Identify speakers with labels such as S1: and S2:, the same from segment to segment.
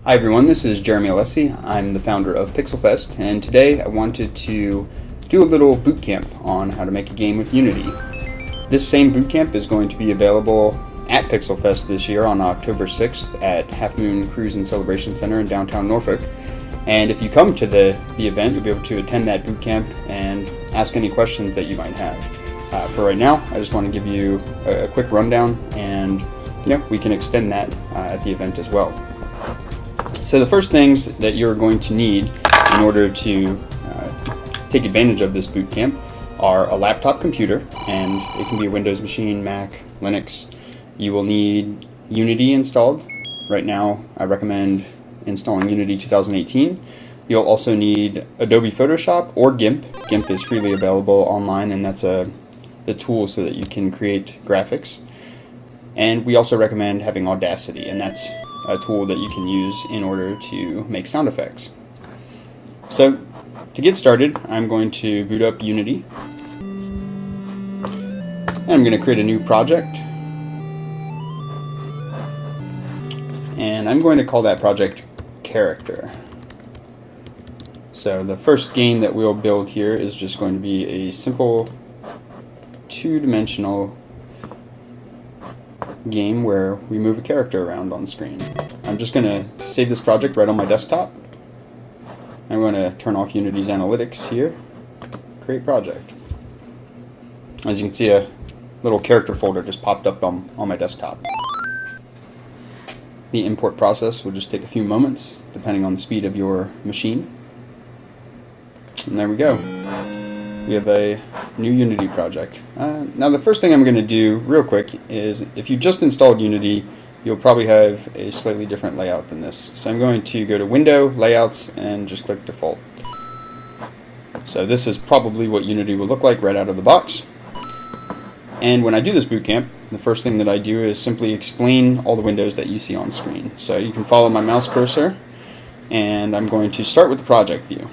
S1: Hi everyone, this is Jeremy Alessi. I'm the founder of PixelFest, and today I wanted to do a little bootcamp on how to make a game with Unity. This same bootcamp is going to be available at PixelFest this year on October 6th at Half Moon Cruise and Celebration Center in downtown Norfolk. And if you come to the event, you'll be able to attend that bootcamp and ask any questions that you might have. For right now, I just want to give you a quick rundown, and we can extend that at the event as well. So the first things that you're going to need in order to take advantage of this bootcamp are a laptop computer, and it can be a Windows machine, Mac, Linux. You will need Unity installed. Right now, I recommend installing Unity 2018. You'll also need Adobe Photoshop or GIMP. GIMP is freely available online, and that's the tool so that you can create graphics. And we also recommend having Audacity, and that's a tool that you can use in order to make sound effects. So to get started, I'm going to boot up Unity, and I'm going to create a new project, and I'm going to call that project Character. So the first game that we'll build here is just going to be a simple two-dimensional game where we move a character around on screen. I'm just going to save this project right on my desktop. I'm going to turn off Unity's analytics here. Create project. As you can see, a little character folder just popped up on my desktop. The import process will just take a few moments, depending on the speed of your machine. And there we go. We have a new Unity project. Now the first thing I'm going to do real quick is, if you just installed Unity, you'll probably have a slightly different layout than this. So I'm going to go to Window, Layouts, and just click Default. So this is probably what Unity will look like right out of the box. And when I do this bootcamp, the first thing that I do is simply explain all the windows that you see on screen. So you can follow my mouse cursor, and I'm going to start with the project view.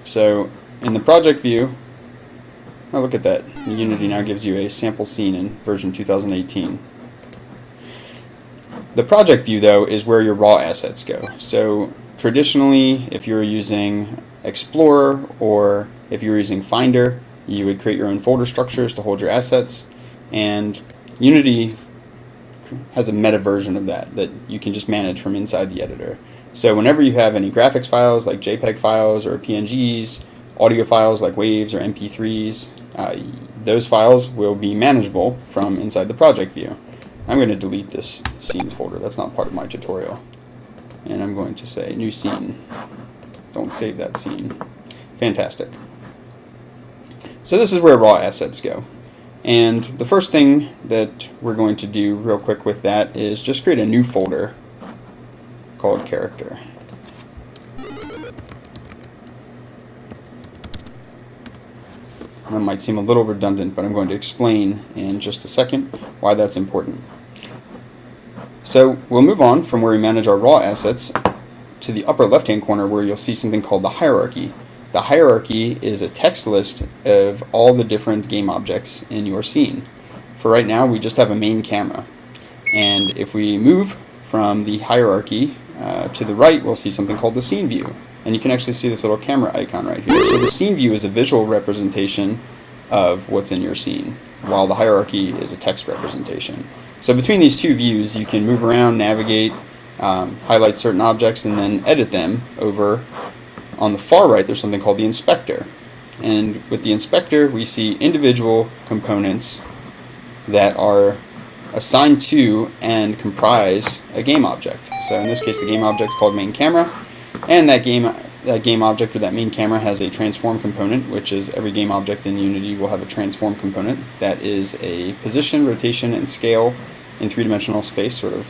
S1: So in the project view, oh, look at that. Unity now gives you a sample scene in version 2018. The project view, though, is where your raw assets go. So traditionally, if you're using Explorer or if you're using Finder, you would create your own folder structures to hold your assets. And Unity has a meta version of that you can just manage from inside the editor. So whenever you have any graphics files like JPEG files or PNGs, audio files like WAVs or MP3s, those files will be manageable from inside the project view. I'm going to delete this scenes folder. That's not part of my tutorial. And I'm going to say new scene. Don't save that scene. Fantastic. So this is where raw assets go. And the first thing that we're going to do real quick with that is just create a new folder called Character. That might seem a little redundant, but I'm going to explain in just a second why that's important. So we'll move on from where we manage our raw assets to the upper left-hand corner, where you'll see something called the hierarchy. The hierarchy is a text list of all the different game objects in your scene. For right now, we just have a main camera. And if we move from the hierarchy to the right, we'll see something called the scene view. And you can actually see this little camera icon right here. So the scene view is a visual representation of what's in your scene, while the hierarchy is a text representation. So between these two views, you can move around, navigate, highlight certain objects, and then edit them over. On the far right, there's something called the inspector. And with the inspector, we see individual components that are assigned to and comprise a game object. So in this case, the game object is called main camera. And that game object or that main camera has a transform component, which is every game object in Unity will have a transform component. That is a position, rotation, and scale in three-dimensional space, sort of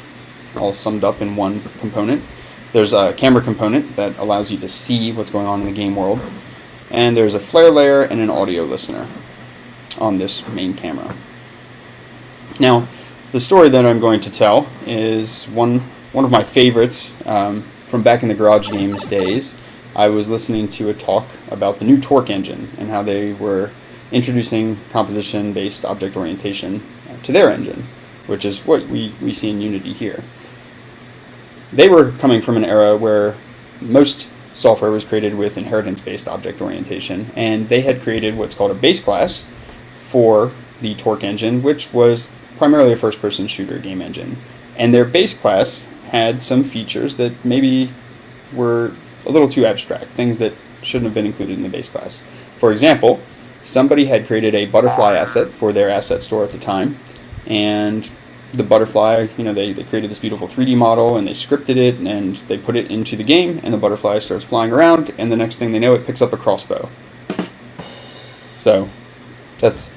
S1: all summed up in one component. There's a camera component that allows you to see what's going on in the game world. And there's a flare layer and an audio listener on this main camera. Now, the story that I'm going to tell is one of my favorites. From back in the Garage Games days, I was listening to a talk about the new Torque engine and how they were introducing composition-based object orientation to their engine, which is what we see in Unity here. they were coming from an era where most software was created with inheritance-based object orientation, and they had created what's called a base class for the Torque engine, which was primarily a first-person shooter game engine. And their base class had some features that maybe were a little too abstract, things that shouldn't have been included in the base class. For example, somebody had created a butterfly asset for their asset store at the time, and the butterfly, they created this beautiful 3D model, and they scripted it, and they put it into the game, and the butterfly starts flying around, and the next thing they know, it picks up a crossbow. So it's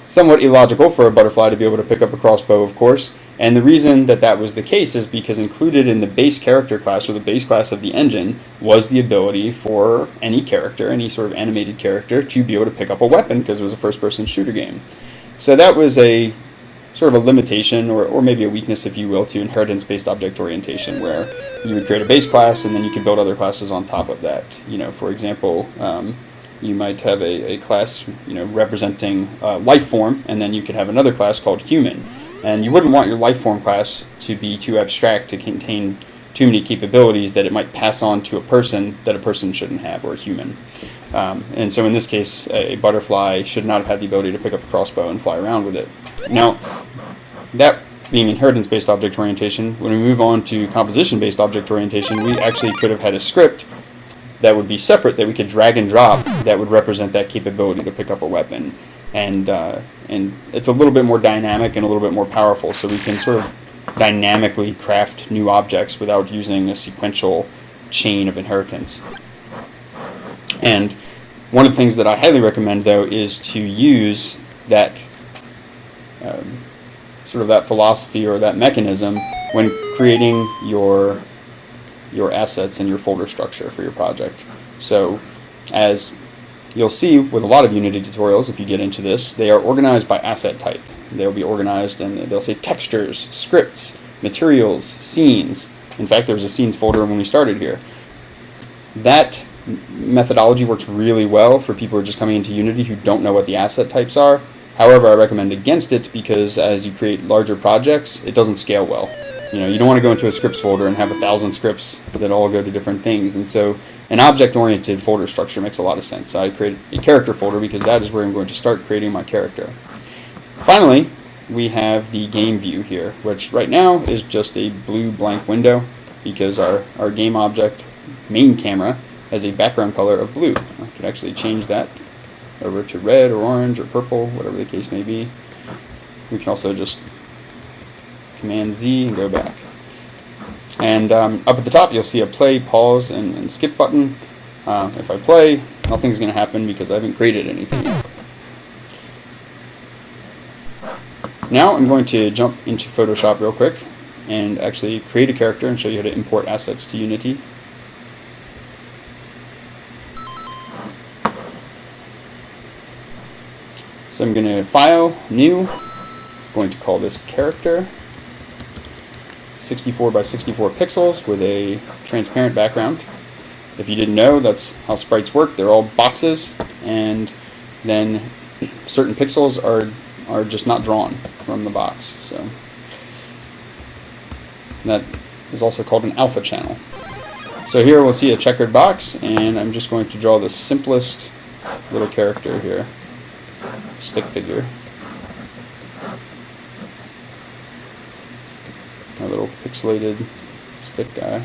S1: somewhat illogical for a butterfly to be able to pick up a crossbow, of course, and the reason that was the case is because included in the base character class, or the base class of the engine, was the ability for any character, any sort of animated character, to be able to pick up a weapon, because it was a first-person shooter game. So that was a sort of a limitation, or maybe a weakness, if you will, to inheritance-based object orientation, where you would create a base class and then you could build other classes on top of that. For example, you might have a class, representing life form, and then you could have another class called human. And you wouldn't want your life form class to be too abstract, to contain too many capabilities that it might pass on to a person that a person shouldn't have, or a human. And so in this case, a butterfly should not have had the ability to pick up a crossbow and fly around with it. Now, that being inheritance-based object orientation, when we move on to composition-based object orientation, we actually could have had a script that would be separate, that we could drag and drop, that would represent that capability to pick up a weapon. And it's a little bit more dynamic and a little bit more powerful, so we can sort of dynamically craft new objects without using a sequential chain of inheritance. And one of the things that I highly recommend, though, is to use that sort of that philosophy or that mechanism when creating your assets and your folder structure for your project. So, as you'll see with a lot of Unity tutorials, if you get into this, they are organized by asset type. They'll be organized, and they'll say textures, scripts, materials, scenes. In fact, there was a scenes folder when we started here. That methodology works really well for people who are just coming into Unity who don't know what the asset types are. However, I recommend against it because as you create larger projects, it doesn't scale well. You don't want to go into a scripts folder and have 1,000 scripts that all go to different things. And so an object-oriented folder structure makes a lot of sense. So I create a character folder because that is where I'm going to start creating my character. Finally, we have the game view here, which right now is just a blue blank window because our game object main camera has a background color of blue. I could actually change that over to red or orange or purple, whatever the case may be. We can also just Command Z and go back. And up at the top you'll see a play, pause, and skip button. If I play, nothing's going to happen because I haven't created anything yet. Now I'm going to jump into Photoshop real quick and actually create a character and show you how to import assets to Unity. So I'm going to File, New, I'm going to call this Character, 64 by 64 pixels with a transparent background. If you didn't know, that's how sprites work. They're all boxes, and then certain pixels are just not drawn from the box. So that is also called an alpha channel. So here we'll see a checkered box, and I'm just going to draw the simplest little character here. Stick figure. A little pixelated stick guy.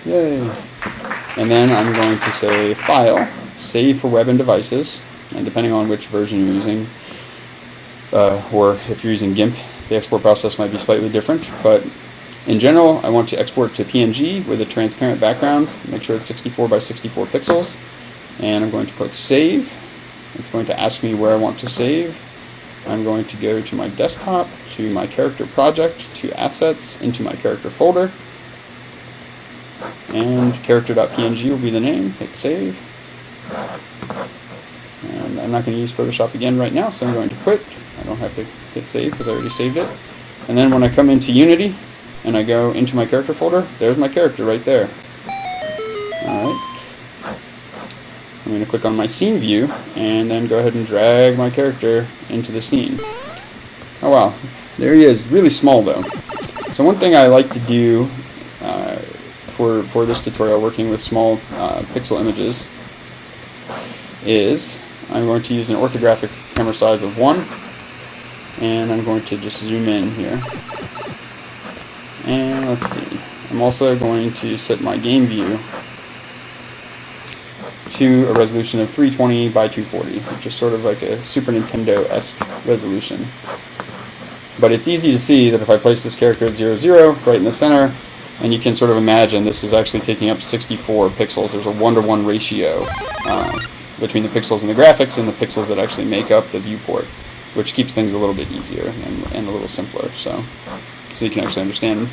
S1: Yay! And then I'm going to say File, Save for Web and Devices, and depending on which version you're using, or if you're using GIMP, the export process might be slightly different, but in general, I want to export to PNG with a transparent background. Make sure it's 64 by 64 pixels. And I'm going to click Save. It's going to ask me where I want to save. I'm going to go to my desktop, to my character project, to Assets, into my character folder. And character.png will be the name. Hit Save. And I'm not going to use Photoshop again right now, so I'm going to quit. I don't have to hit Save because I already saved it. And then when I come into Unity, and I go into my character folder, there's my character right there. Alright. I'm going to click on my scene view and then go ahead and drag my character into the scene. Oh wow, there he is. Really small though. So one thing I like to do for this tutorial, working with small pixel images, is I'm going to use an orthographic camera size of 1, and I'm going to just zoom in here. And let's see, I'm also going to set my game view to a resolution of 320 by 240, which is sort of like a Super Nintendo-esque resolution. But it's easy to see that if I place this character at 0, 0, right in the center, and you can sort of imagine this is actually taking up 64 pixels. There's a 1-to-1 ratio between the pixels in the graphics and the pixels that actually make up the viewport, which keeps things a little bit easier and a little simpler. So you can actually understand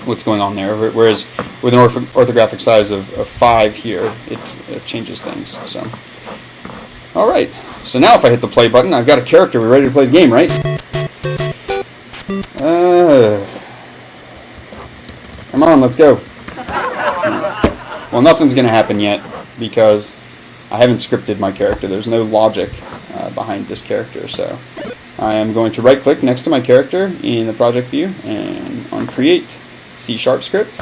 S1: what's going on there. Whereas with an orthographic size of 5 here, it changes things. So, all right. So now if I hit the play button, I've got a character. We're ready to play the game, right? Come on, let's go. Well, nothing's going to happen yet because I haven't scripted my character. There's no logic behind this character. So I am going to right-click next to my character in the project view and on Create, C# script.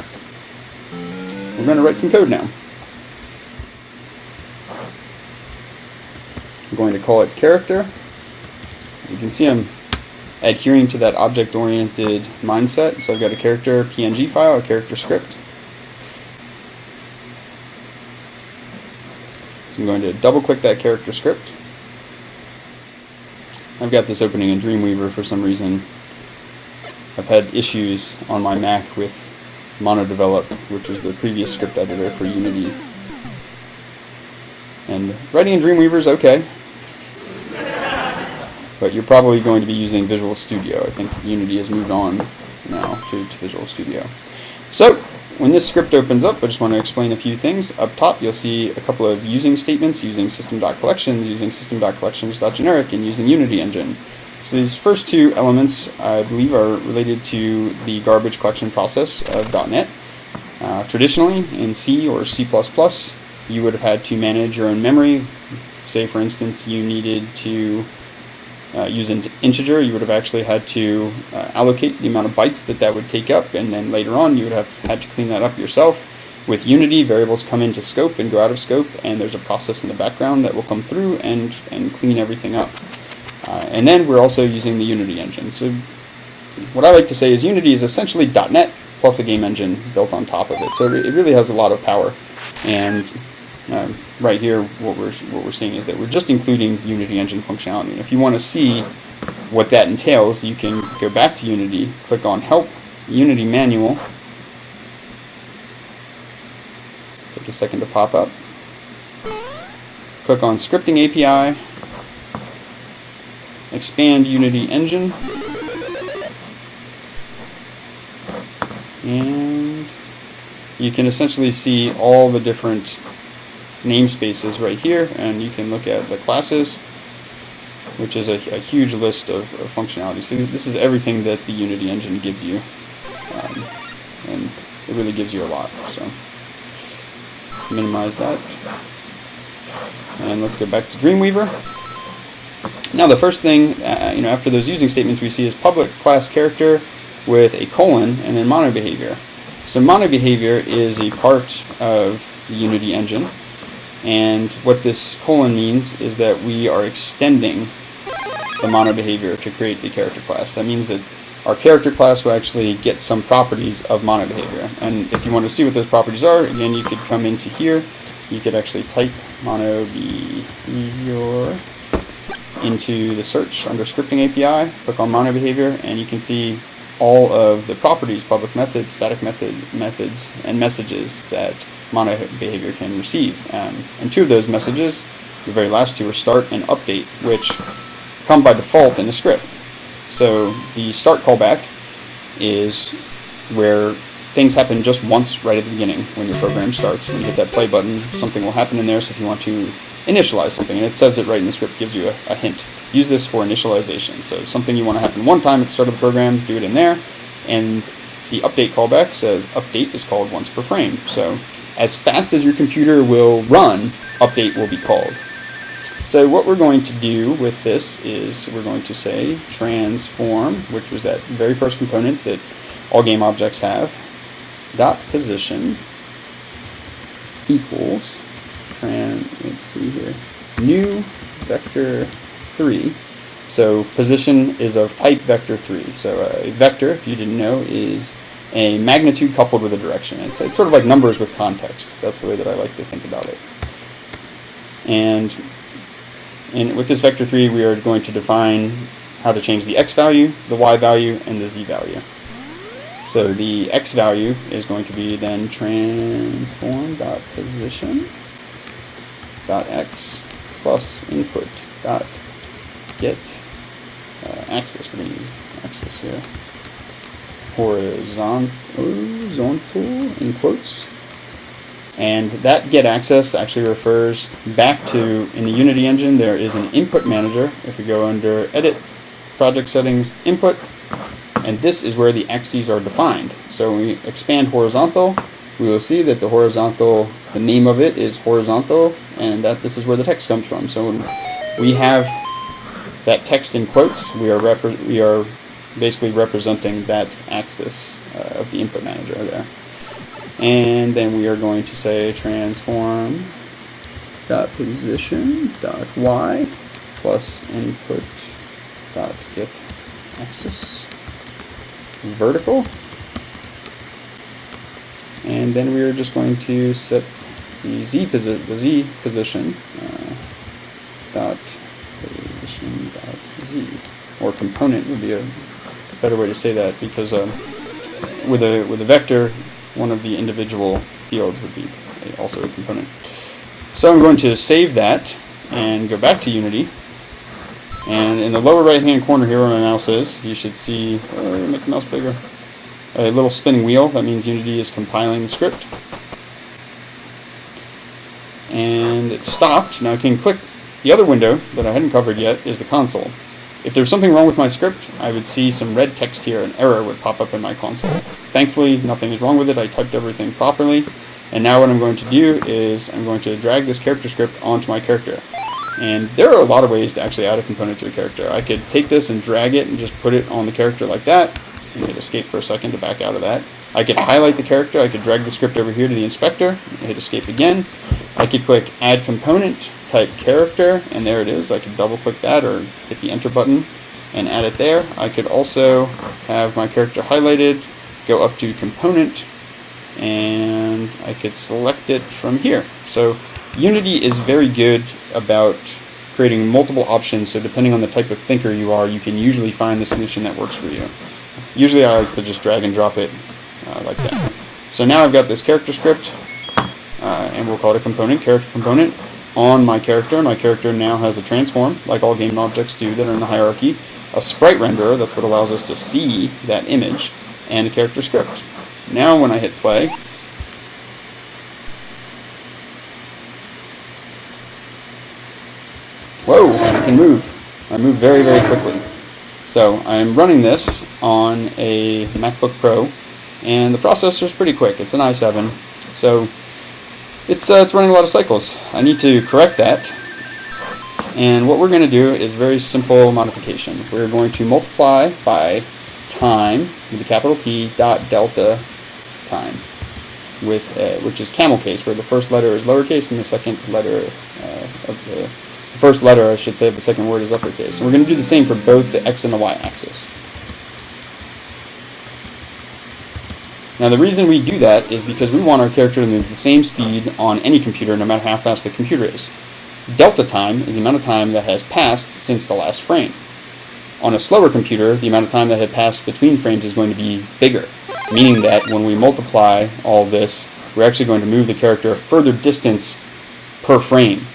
S1: We're going to write some code now. I'm going to call it character. As you can see, I'm adhering to that object-oriented mindset. So I've got a character PNG file, a character script. So I'm going to double-click that character script. I've got this opening in Dreamweaver for some reason. I've had issues on my Mac with MonoDevelop, which is the previous script editor for Unity. And writing in Dreamweaver is okay, but you're probably going to be using Visual Studio. I think Unity has moved on now to Visual Studio. So when this script opens up, I just want to explain a few things. Up top, you'll see a couple of using statements, using system.collections, using system.collections.generic, and using Unity Engine. So these first two elements, I believe, are related to the garbage collection process of .NET. Traditionally, in C or C++, you would have had to manage your own memory. Say, for instance, you needed to use an integer, you would have actually had to allocate the amount of bytes that would take up, and then later on you would have had to clean that up yourself. With Unity, variables come into scope and go out of scope, and there's a process in the background that will come through and clean everything up. And then we're also using the Unity engine. So what I like to say is Unity is essentially .NET plus a game engine built on top of it. So it really has a lot of power. And right here, what we're seeing is that we're just including Unity engine functionality. And if you want to see what that entails, you can go back to Unity, click on Help, Unity Manual. Take a second to pop up. Click on Scripting API. Expand Unity Engine, and you can essentially see all the different namespaces right here, and you can look at the classes, which is a huge list of functionality. So this is everything that the Unity Engine gives you, and it really gives you a lot. So minimize that, and let's go back to Dreamweaver. Now the first thing, after those using statements, we see is public class character with a colon and then monobehavior. So monobehavior is a part of the Unity engine, and what this colon means is that we are extending the monobehavior to create the character class. That means that our character class will actually get some properties of monobehavior. And if you want to see what those properties are, again, you could come into here. You could actually type monobehavior into the search under Scripting API, click on monobehavior, and you can see all of the properties, public methods, static methods, and messages that monobehavior can receive. And two of those messages, the very last two, are start and update, which come by default in the script. So the start callback is where things happen just once right at the beginning when your program starts. When you hit that play button, something will happen in there. So if you want to initialize something, and it says it right in the script, gives you a hint. Use this for initialization. So something you want to happen one time at the start of the program, do it in there. And the update callback says update is called once per frame. So as fast as your computer will run, update will be called. So what we're going to do with this is we're going to say transform, which was that very first component that all game objects have, dot position equals let's see here, new vector 3. So position is of type vector 3. So a vector, if you didn't know, is a magnitude coupled with a direction. It's sort of like numbers with context. That's the way that I like to think about it. And with this vector 3, we are going to define how to change the x value, the y value, and the z value. So the x value is going to be then transform.position.x plus input dot get axis. We're going to use axis here. Horizontal in quotes. And that get access actually refers back to, in the Unity engine, there is an input manager. If we go under edit, project settings, input, and this is where the axes are defined. So when we expand horizontal, we will see that the horizontal, the name of it is horizontal, and that this is where the text comes from. So when we have that text in quotes, we are basically representing that axis of the input manager there. And then we are going to say transform dot position dot y plus input dot get axis vertical. And then we are just going to set the z position dot position dot z, or component would be a better way to say that, because with a vector, one of the individual fields would be also a component. So I'm going to save that and go back to Unity. And in the lower right hand corner here where my mouse is, you should see, make the mouse bigger, a little spinning wheel. That means Unity is compiling the script. And it's stopped. Now I can click the other window that I hadn't covered yet, is the console. If there's something wrong with my script, I would see some red text here, an error would pop up in my console. Thankfully, nothing is wrong with it. I typed everything properly. And now what I'm going to do is I'm going to drag this character script onto my character. And there are a lot of ways to actually add a component to a character. I could take this and drag it and just put it on the character like that, and hit escape for a second to back out of that. I could highlight the character. I could drag the script over here to the inspector, and hit escape again. I could click add component, type character, and there it is. I could double click that or hit the enter button and add it there. I could also have my character highlighted, go up to component, and I could select it from here. So Unity is very good about creating multiple options, so depending on the type of thinker you are, you can usually find the solution that works for you. Usually I like to just drag and drop it like that. So now I've got this character script, and we'll call it a component, character component, on my character. My character now has a transform, like all game objects do that are in the hierarchy, a sprite renderer, that's what allows us to see that image, and a character script. Now when I hit play, whoa, I can move. I move very, very quickly. So I'm running this on a MacBook Pro, and the processor is pretty quick. It's an i7, so it's running a lot of cycles. I need to correct that, and what we're going to do is very simple modification. We're going to multiply by time with a capital T dot delta time, with which is camel case, where the first letter is lowercase and the second letter of the first letter, I should say, of the second word is uppercase. And we're going to do the same for both the x and the y axis. Now the reason we do that is because we want our character to move the same speed on any computer, no matter how fast the computer is. Delta time is the amount of time that has passed since the last frame. On a slower computer, the amount of time that had passed between frames is going to be bigger, meaning that when we multiply all this, we're actually going to move the character a further distance per frame.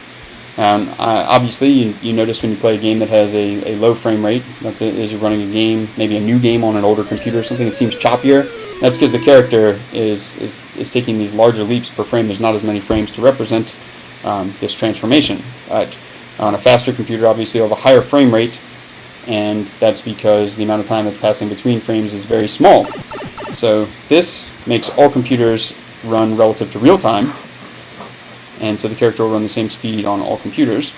S1: Obviously, you notice when you play a game that has a low frame rate, that's it, as you're running a game, maybe a new game on an older computer or something, it seems choppier. That's because the character is taking these larger leaps per frame. There's not as many frames to represent this transformation. But on a faster computer, obviously, you'll have a higher frame rate, and that's because the amount of time that's passing between frames is very small. So this makes all computers run relative to real time, and so the character will run the same speed on all computers.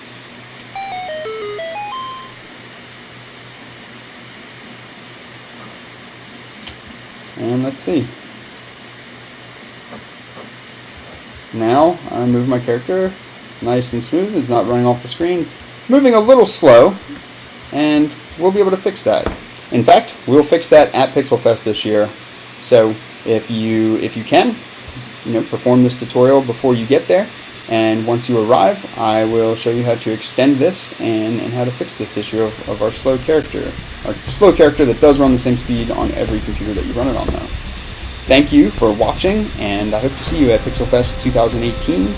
S1: And let's see. Now I move my character nice and smooth. It's not running off the screen. Moving a little slow, and we'll be able to fix that. In fact, we'll fix that at PixelFest this year. So if you can, perform this tutorial before you get there, and once you arrive, I will show you how to extend this and how to fix this issue of our slow character. Our slow character that does run the same speed on every computer that you run it on though. Thank you for watching, and I hope to see you at PixelFest 2018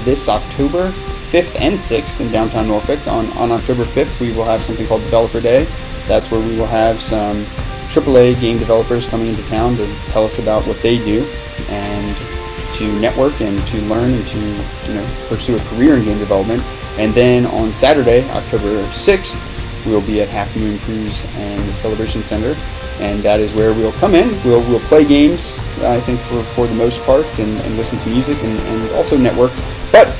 S1: this October 5th and 6th in downtown Norfolk. On October 5th, we will have something called Developer Day. That's where we will have some AAA game developers coming into town to tell us about what they do and to network and to learn and to pursue a career in game development. And then on Saturday, October 6th, we'll be at Half Moon Cruise and the Celebration Center, and that is where we'll come in. We'll play games, I think, for the most part, and listen to music and also network. But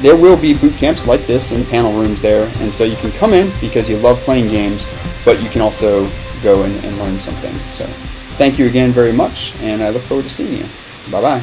S1: there will be boot camps like this in panel rooms there, and so you can come in because you love playing games, but you can also go and learn something. So thank you again very much, and I look forward to seeing you. Bye-bye.